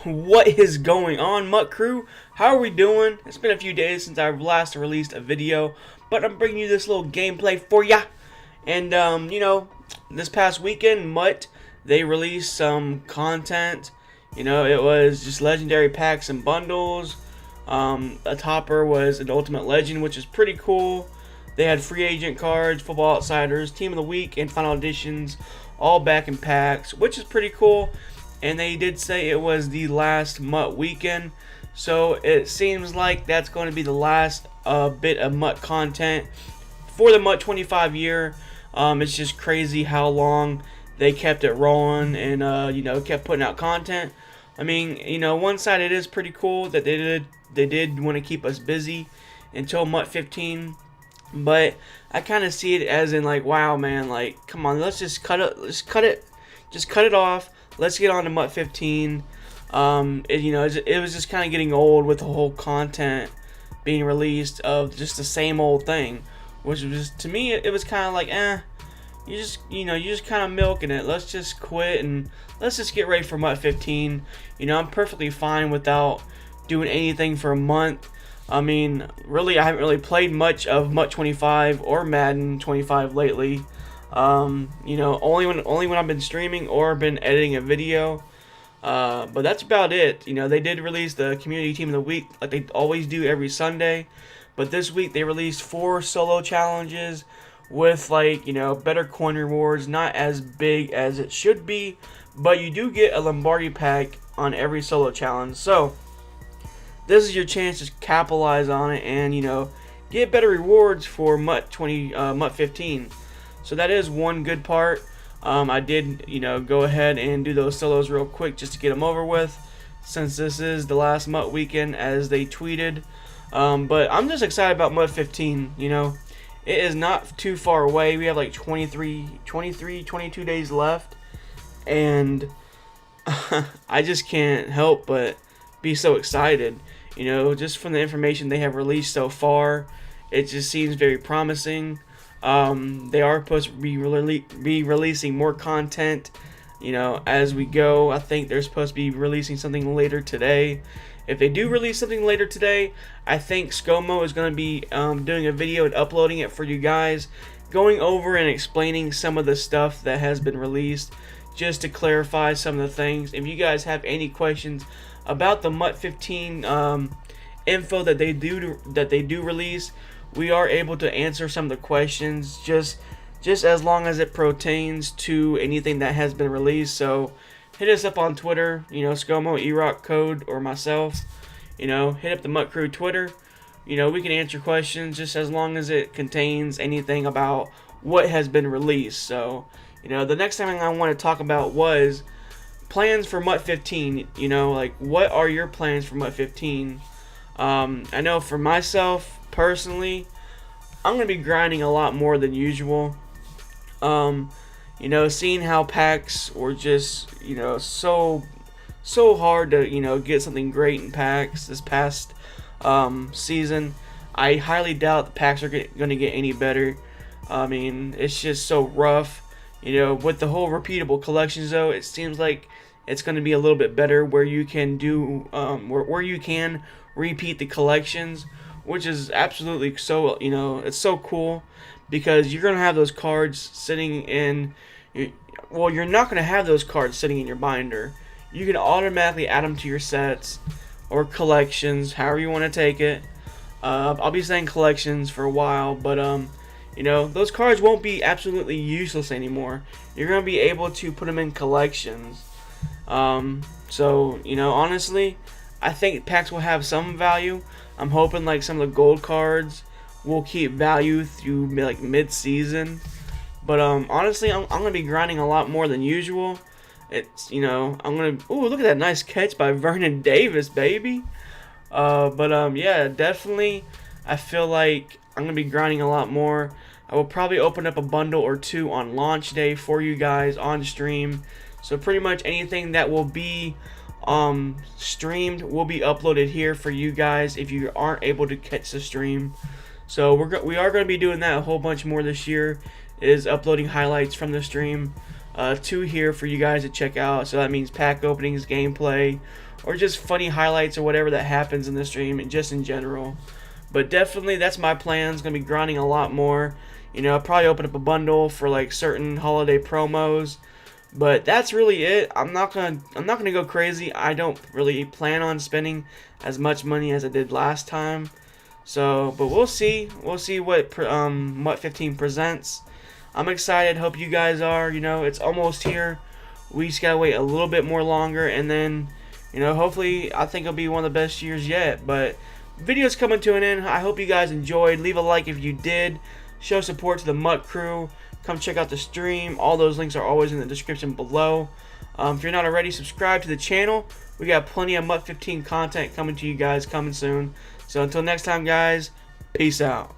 What is going on, MUT crew? How are we doing? It's been a few days since I've last released a video, but I'm bringing you this little gameplay for ya. And this past weekend, MUT, they released some content. It was just legendary packs and bundles. A topper was an Ultimate Legend, which is pretty cool. They had free agent cards, Football Outsiders, Team of the Week, and Final Editions, all back in packs, which is pretty cool. And they did say it was the last MUT weekend, so it seems like that's going to be the last bit of MUT content for the MUT 25 year. It's just crazy how long they kept it rolling and kept putting out content. I mean, one side it is pretty cool that they did want to keep us busy until MUT 15, but I kind of see it as in like, wow, man, like, come on, let's just cut it off. Let's get on to MUT 15. It was just kind of getting old with the whole content being released of just the same old thing, which was, to me, it was kind of like, you're just kind of milking it. Let's just quit and let's just get ready for MUT 15. I'm perfectly fine without doing anything for a month. I mean, really, I haven't really played much of MUT 25 or Madden 25 lately. Only when I've been streaming or been editing a video. But that's about it. They did release the community team of the week like they always do every Sunday. But this week they released 4 solo challenges with better coin rewards, not as big as it should be, but you do get a Lombardi pack on every solo challenge. So this is your chance to capitalize on it and get better rewards for MUT 15. So that is one good part. I did, go ahead and do those solos real quick just to get them over with, since this is the last MUT weekend as they tweeted. But I'm just excited about MUT 15. It is not too far away. We have like 22 days left, and I just can't help but be so excited. Just from the information they have released so far, it just seems very promising. They are supposed to be releasing more content, as we go. I think they're supposed to be releasing something later today. If they do release something later today, I think Scomo is going to be doing a video and uploading it for you guys, going over and explaining some of the stuff that has been released, just to clarify some of the things. If you guys have any questions about the MUT 15 info that they do release, we are able to answer some of the questions just as long as it pertains to anything that has been released. So hit us up on Twitter, Scomo, ERock Code, or myself. Hit up the MUTCrew Twitter. We can answer questions just as long as it contains anything about what has been released. So the next thing I want to talk about was plans for MUT 15. Like, what are your plans for MUT 15? I know for myself personally, I'm going to be grinding a lot more than usual. Seeing how packs were just, so hard to, get something great in packs this past season. I highly doubt the packs are going to get any better. I mean, it's just so rough. With the whole repeatable collections, though, it seems like it's going to be a little bit better where you can do, where you can repeat the collections, which is absolutely so, it's so cool, because you're going to have those cards sitting in, you're not going to have those cards sitting in your binder. You can automatically add them to your sets or collections, however you want to take it. I'll be saying collections for a while, but those cards won't be absolutely useless anymore. You're going to be able to put them in collections. So honestly, I think packs will have some value. I'm hoping like some of the gold cards will keep value through like mid-season. But honestly, I'm gonna be grinding a lot more than usual. It's I'm gonna look at that nice catch by Vernon Davis, baby. Yeah, definitely. I feel like I'm gonna be grinding a lot more. I will probably open up a bundle or two on launch day for you guys on stream. So pretty much anything that will be streamed will be uploaded here for you guys if you aren't able to catch the stream. So we are going to be doing that a whole bunch more this year, is uploading highlights from the stream. two here for you guys to check out. So that means pack openings, gameplay, or just funny highlights or whatever that happens in the stream and just in general. But definitely that's my plans. Gonna be grinding a lot more. You know, I'll probably open up a bundle for like certain holiday promos. But that's really it. I'm not gonna go crazy. I don't really plan on spending as much money as I did last time. So, but we'll see. We'll see what MUT 15 presents. I'm excited. Hope you guys are. You know, it's almost here. We just gotta wait a little bit more longer, and then, you know, hopefully, I think it'll be one of the best years yet. But video's coming to an end. I hope you guys enjoyed. Leave a like if you did. Show support to the MUT crew. Come check out the stream. All those links are always in the description below. If you're not already, subscribe to the channel. We got plenty of MUT 15 content coming to you guys coming soon. So until next time, guys, peace out.